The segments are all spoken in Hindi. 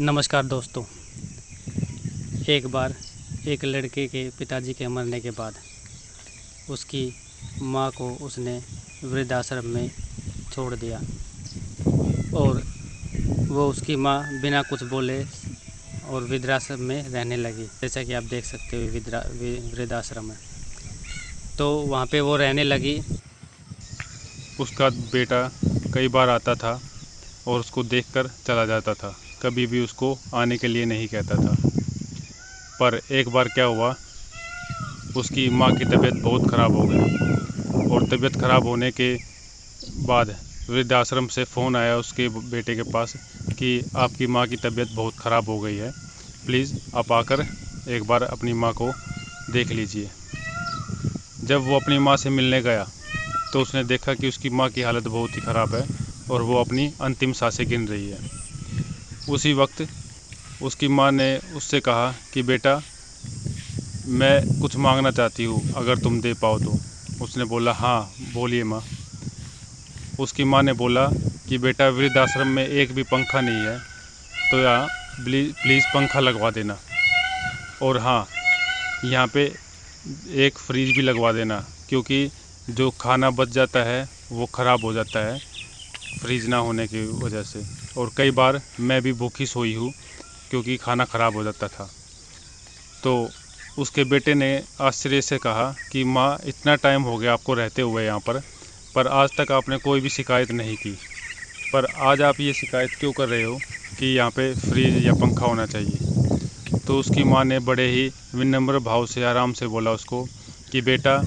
नमस्कार दोस्तों। एक बार एक लड़के के पिताजी के मरने के बाद उसकी माँ को उसने वृद्धाश्रम में छोड़ दिया और वो उसकी माँ बिना कुछ बोले और वृद्धाश्रम में रहने लगी। जैसा कि आप देख सकते हो वृद्धाश्रम है, तो वहाँ पे वो रहने लगी। उसका बेटा कई बार आता था और उसको देखकर चला जाता था, कभी भी उसको आने के लिए नहीं कहता था। पर एक बार क्या हुआ, उसकी माँ की तबीयत बहुत ख़राब हो गई और तबीयत ख़राब होने के बाद वृद्धाश्रम से फ़ोन आया उसके बेटे के पास कि आपकी माँ की तबीयत बहुत ख़राब हो गई है, प्लीज़ आप आकर एक बार अपनी माँ को देख लीजिए। जब वो अपनी माँ से मिलने गया तो उसने देखा कि उसकी माँ की हालत बहुत ही ख़राब है और वो अपनी अंतिम सांसें गिन रही है। उसी वक्त उसकी माँ ने उससे कहा कि बेटा, मैं कुछ मांगना चाहती हूँ, अगर तुम दे पाओ तो। उसने बोला, हाँ बोलिए माँ। उसकी माँ ने बोला कि बेटा, वृद्धाश्रम में एक भी पंखा नहीं है, तो यहाँ प्लीज़ पंखा लगवा देना, और हाँ, यहाँ पे एक फ्रीज भी लगवा देना, क्योंकि जो खाना बच जाता है वो ख़राब हो जाता है फ्रीज ना होने की वजह से। और कई बार मैं भी भूखी सोई हूँ क्योंकि खाना ख़राब हो जाता था। तो उसके बेटे ने आश्चर्य से कहा कि माँ, इतना टाइम हो गया आपको रहते हुए यहाँ पर आज तक आपने कोई भी शिकायत नहीं की, पर आज आप ये शिकायत क्यों कर रहे हो कि यहाँ पे फ्रिज या पंखा होना चाहिए। तो उसकी माँ ने बड़े ही विनम्र भाव से आराम से बोला उसको कि बेटा,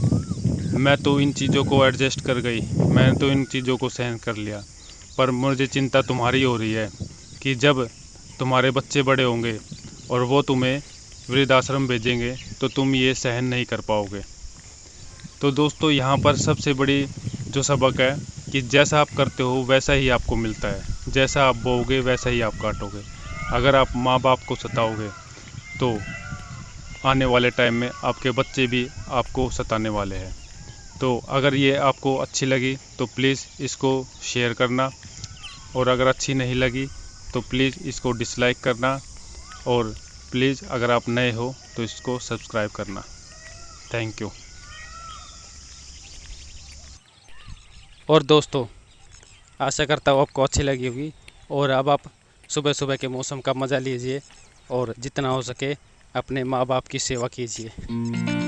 मैं तो इन चीज़ों को एडजस्ट कर गई, मैंने तो इन चीज़ों को सहन कर लिया, पर मुझे चिंता तुम्हारी हो रही है कि जब तुम्हारे बच्चे बड़े होंगे और वो तुम्हें वृद्धाश्रम भेजेंगे तो तुम ये सहन नहीं कर पाओगे। तो दोस्तों, यहाँ पर सबसे बड़ी जो सबक है कि जैसा आप करते हो वैसा ही आपको मिलता है, जैसा आप बोओगे वैसा ही आप काटोगे। अगर आप माँ बाप को सताओगे तो आने वाले टाइम में आपके बच्चे भी आपको सताने वाले हैं। तो अगर ये आपको अच्छी लगी तो प्लीज़ इसको शेयर करना, और अगर अच्छी नहीं लगी तो प्लीज़ इसको डिसलाइक करना, और प्लीज़ अगर आप नए हो तो इसको सब्सक्राइब करना। Thank you. और दोस्तों, आशा करता हूँ आपको अच्छी लगी होगी। और अब आप सुबह सुबह के मौसम का मज़ा लीजिए और जितना हो सके अपने माँ बाप की सेवा कीजिए।